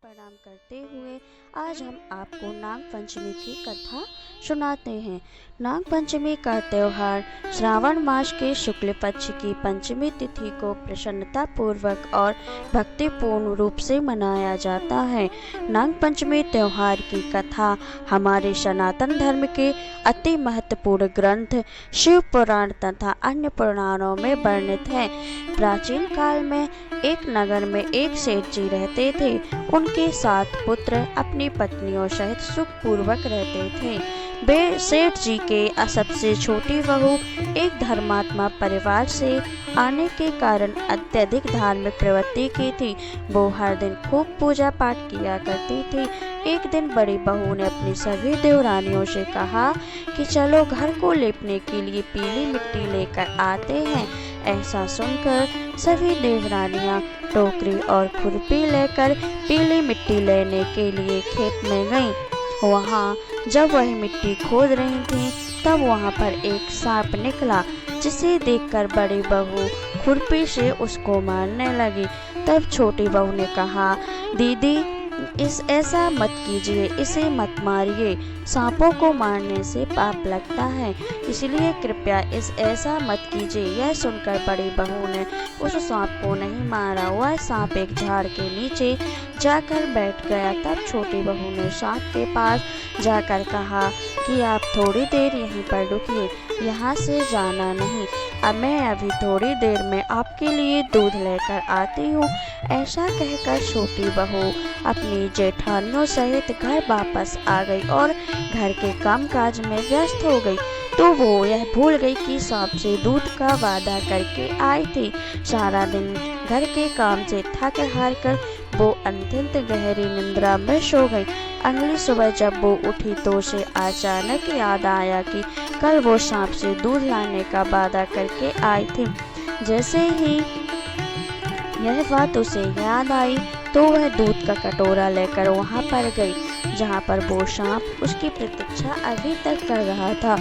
प्रणाम करते हुए आज हम आपको नाग पंचमी की कथा सुनाते हैं। नाग पंचमी का त्यौहार श्रावण मास के शुक्ल पक्ष की पंचमी तिथि को प्रसन्नता पूर्वक और भक्तिपूर्ण रूप से मनाया जाता है। नाग पंचमी त्यौहार की कथा हमारे सनातन धर्म के अति महत्वपूर्ण ग्रंथ शिव पुराण तथा अन्य पुराणों में वर्णित है। प्राचीन काल में एक नगर में एक सेठ जी रहते थे। उनके 7 पुत्र अपनी पत्नियों सहित सुखपूर्वक रहते थे। वे सेठ जी के सबसे छोटी बहू एक धर्मात्मा परिवार से आने के कारण अत्यधिक धार्मिक प्रवृत्ति की थी। वो हर दिन खूब पूजा पाठ किया करती थी। एक दिन बड़ी बहू ने अपनी सभी देवरानियों से कहा कि चलो घर को लेपने के लिए पीली मिट्टी लेकर आते हैं। ऐसा सुनकर सभी देवरानियां टोकरी और खुरपी लेकर पीली मिट्टी लेने के लिए खेत में गईं। वहां जब वह मिट्टी खोद रही थीं, तब वहां पर एक सांप निकला, जिसे देखकर बड़ी बहू खुरपी से उसको मारने लगी। तब छोटी बहू ने कहा, दीदी ऐसा मत कीजिए, इसे मत मारिए, सांपों को मारने से पाप लगता है, इसलिए कृपया ऐसा मत कीजिए। यह सुनकर बड़ी बहू ने उस सांप को नहीं मारा। वह सांप एक झाड़ के नीचे जाकर बैठ गया। तब छोटी बहू ने सांप के पास जाकर कहा कि आप थोड़ी देर यहीं पर रुकिए, यहाँ से जाना नहीं, अब मैं अभी थोड़ी देर में आपके लिए दूध लेकर आती हूँ। ऐसा कहकर छोटी बहू अपनी जेठानियों सहित घर वापस आ गई और घर के कामकाज में व्यस्त हो गई। तो वो यह भूल गई कि सांप से दूध का वादा करके आई थी। सारा दिन घर के काम से थक हार कर वो अत्यंत गहरी निद्रा में सो गई। अगली सुबह जब वो उठी तो उसे अचानक याद आया कि कल वो सांप से दूध लाने का वादा करके आई थी। जैसे ही यह बात उसे याद आई तो वह दूध का कटोरा लेकर वहां पर गई, जहां पर वो सांप उसकी प्रतीक्षा अभी तक कर रहा था।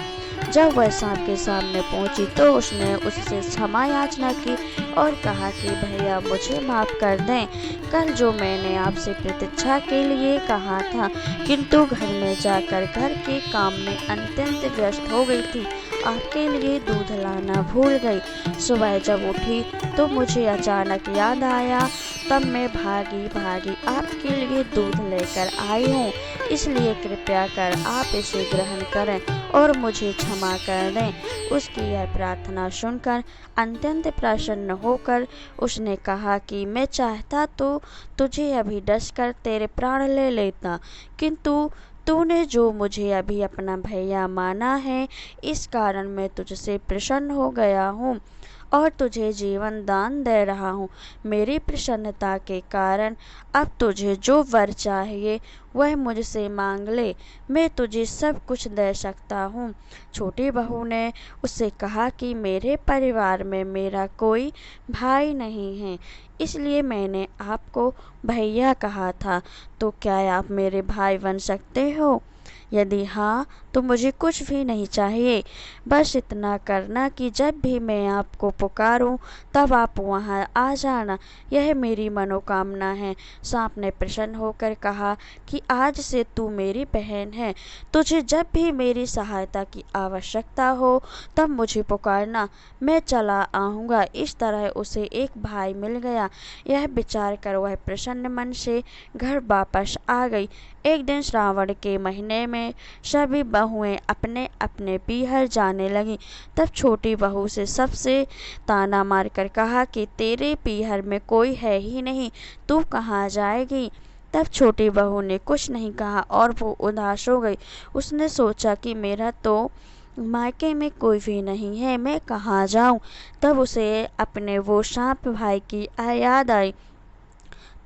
जब वह सांप के सामने पहुंची तो उसने उससे क्षमा याचना की और कहा कि भैया मुझे माफ कर दें, कल जो मैंने आपसे प्रतीक्षा के लिए कहा था, किंतु घर में जाकर घर के काम में अत्यंत व्यस्त हो गई थी, आपके लिए दूध लाना भूल गई। सुबह जब उठी तो मुझे अचानक याद आया, तब मैं भागी भागी आपके लिए दूध लेकर आई हूँ, इसलिए कृपया कर आप इसे ग्रहण करें और मुझे क्षमा कर दें। उसकी यह प्रार्थना सुनकर अत्यंत प्रसन्न होकर उसने कहा कि मैं चाहता तो तुझे अभी डसकर तेरे प्राण ले लेता, किंतु तूने जो मुझे अभी अपना भैया माना है, इस कारण मैं तुझसे प्रसन्न हो गया हूँ और तुझे जीवन दान दे रहा हूँ। मेरी प्रसन्नता के कारण अब तुझे जो वर चाहिए वह मुझसे मांग ले, मैं तुझे सब कुछ दे सकता हूँ। छोटी बहू ने उससे कहा कि मेरे परिवार में मेरा कोई भाई नहीं है, इसलिए मैंने आपको भैया कहा था, तो क्या आप मेरे भाई बन सकते हो? यदि हाँ तो मुझे कुछ भी नहीं चाहिए, बस इतना करना कि जब भी मैं आपको पुकारूं तब आप वहां आ जाना, यह मेरी मनोकामना है। सांप ने प्रसन्न होकर कहा कि आज से तू मेरी बहन है, तुझे जब भी मेरी सहायता की आवश्यकता हो तब मुझे पुकारना, मैं चला आऊँगा। इस तरह उसे एक भाई मिल गया। यह विचार कर वह प्रसन्न मन से घर वापस आ गई। एक दिन श्रावण के महीने में सभी बहुएं अपने अपने पीहर जाने लगी। तब छोटी बहू से सबसे ताना मारकर कहा कि तेरे पीहर में कोई है ही नहीं, तू कहाँ जाएगी? तब छोटी बहू ने कुछ नहीं कहा और वो उदास हो गई। उसने सोचा कि मेरा तो मायके में कोई भी नहीं है, मैं कहाँ जाऊँ? तब उसे अपने वो सांप भाई की याद आई।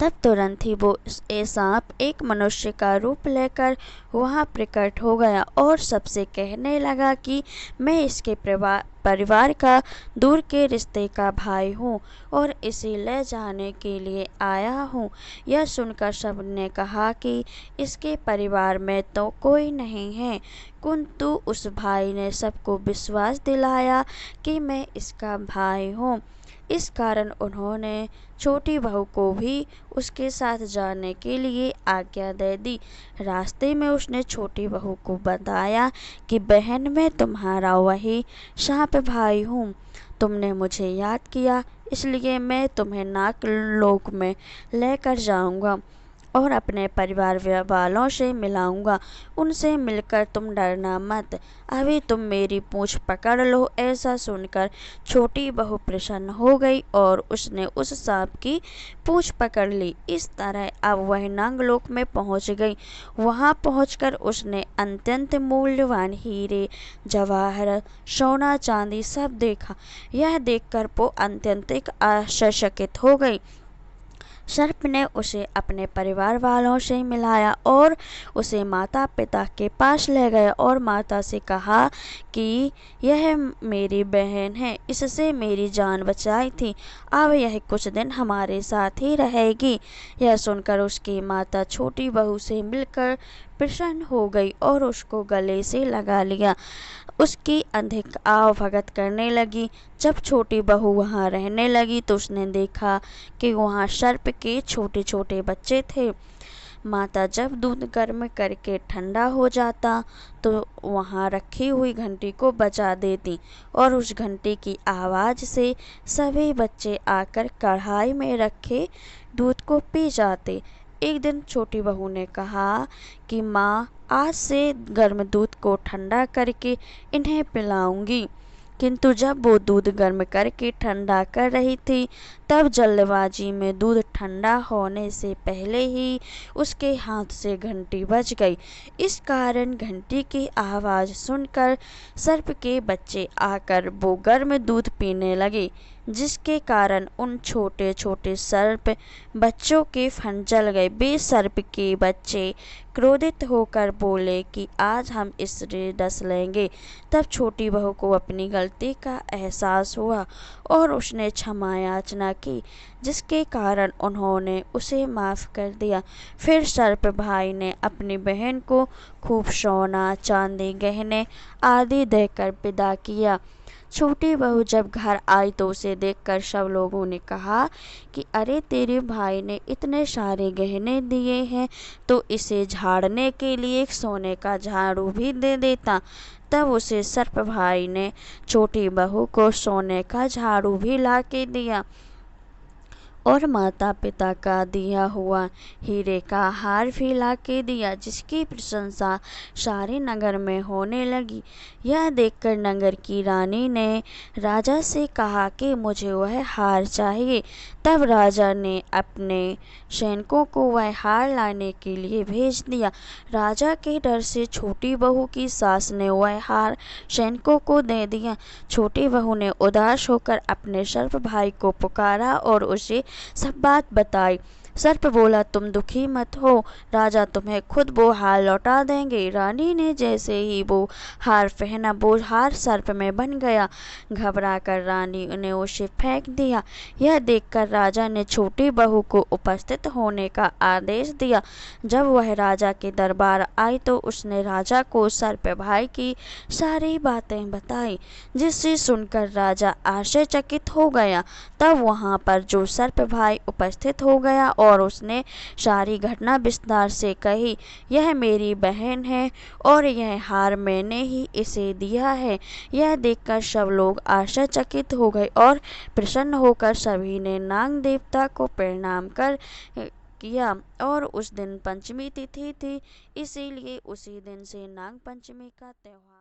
तब तुरंत ही वो सांप एक मनुष्य का रूप लेकर वहां प्रकट हो गया और सबसे कहने लगा कि मैं इसके परिवार का दूर के रिश्ते का भाई हूँ और इसे ले जाने के लिए आया हूँ। यह सुनकर सबने कहा कि इसके परिवार में तो कोई नहीं है, किंतु उस भाई ने सबको विश्वास दिलाया कि मैं इसका भाई हूँ। इस कारण उन्होंने छोटी बहू को भी उसके साथ जाने के लिए आज्ञा दे दी। रास्ते में उसने छोटी बहू को बताया कि बहन, मैं तुम्हारा वही सांप भाई हूँ। तुमने मुझे याद किया, इसलिए मैं तुम्हें नागलोक में लेकर जाऊंगा और अपने परिवार वालों से मिलाऊंगा। उनसे मिलकर तुम डरना मत। अभी तुम मेरी पूंछ पकड़ लो। ऐसा सुनकर छोटी बहू प्रसन्न हो गई और उसने उस सांप की पूंछ पकड़ ली। इस तरह अब वह नागलोक में पहुंच गई। वहां पहुंचकर उसने अत्यंत मूल्यवान हीरे, जवाहर, सोना, चांदी सब देखा। यह देखकर वो अत्यंत आश्चर्यचकित हो गई। सर्प ने उसे अपने परिवार वालों से मिलाया और उसे माता पिता के पास ले गया और माता से कहा कि यह मेरी बहन है, इससे मेरी जान बचाई थी। अब यह कुछ दिन हमारे साथ ही रहेगी। यह सुनकर उसकी माता छोटी बहू से मिलकर प्रसन्न हो गई और उसको गले से लगा लिया। उसकी अधिक आवभगत करने लगी। जब छोटी बहू वहाँ रहने लगी तो उसने देखा कि वहाँ सर्प के छोटे छोटे बच्चे थे। माता जब दूध गर्म करके ठंडा हो जाता तो वहाँ रखी हुई घंटी को बजा देती और उस घंटी की आवाज़ से सभी बच्चे आकर कढ़ाई में रखे दूध को पी जाते। एक दिन छोटी बहू ने कहा कि माँ, आज से गर्म दूध को ठंडा करके इन्हें पिलाऊंगी। किंतु जब वो दूध गर्म करके ठंडा कर रही थी तब जल्दबाजी में दूध ठंडा होने से पहले ही उसके हाथ से घंटी बज गई। इस कारण घंटी की आवाज़ सुनकर सर्प के बच्चे आकर वो गर्म दूध पीने लगे, जिसके कारण उन छोटे छोटे सर्प बच्चों के फन जल गए। वे सर्प के बच्चे क्रोधित होकर बोले कि आज हम इसे डस लेंगे। तब छोटी बहू को अपनी गलती का एहसास हुआ और उसने क्षमा याचना की, जिसके कारण उन्होंने उसे माफ़ कर दिया। फिर सर्प भाई ने अपनी बहन को खूब सोना, चांदी, गहने आदि देकर विदा किया। छोटी बहू जब घर आई तो उसे देखकर सब लोगों ने कहा कि अरे, तेरे भाई ने इतने सारे गहने दिए हैं तो इसे झाड़ने के लिए एक सोने का झाड़ू भी दे देता। तब उसे सर्प भाई ने छोटी बहू को सोने का झाड़ू भी ला के दिया और माता पिता का दिया हुआ हीरे का हार भी ला के दिया, जिसकी प्रशंसा सारे नगर में होने लगी। यह देखकर नगर की रानी ने राजा से कहा कि मुझे वह हार चाहिए। तब राजा ने अपने सैनिकों को वह हार लाने के लिए भेज दिया। राजा के डर से छोटी बहू की सास ने वह हार सैनिकों को दे दिया। छोटी बहू ने उदास होकर अपने सर्प भाई को पुकारा और उसे सब बात बताई। सर्प बोला, तुम दुखी मत हो, राजा तुम्हें खुद वो हार लौटा देंगे। रानी ने जैसे ही वो हार पहना, वो हार सर्प में बन गया। घबराकर रानी ने उसे फेंक दिया। यह देखकर राजा ने छोटी बहू को उपस्थित होने का आदेश दिया। जब वह राजा के दरबार आई तो उसने राजा को सर्प भाई की सारी बातें बताई, जिससे सुनकर राजा आश्चर्यचकित हो गया। तब वहाँ पर जो सर्प भाई उपस्थित हो गया और उसने सारी घटना विस्तार से कही। यह मेरी बहन है और यह हार मैंने ही इसे दिया है। यह देखकर सब लोग आश्चर्यचकित हो गए और प्रसन्न होकर सभी ने नाग देवता को प्रणाम कर किया। और उस दिन पंचमी तिथि थी, इसीलिए उसी दिन से नाग पंचमी का त्योहार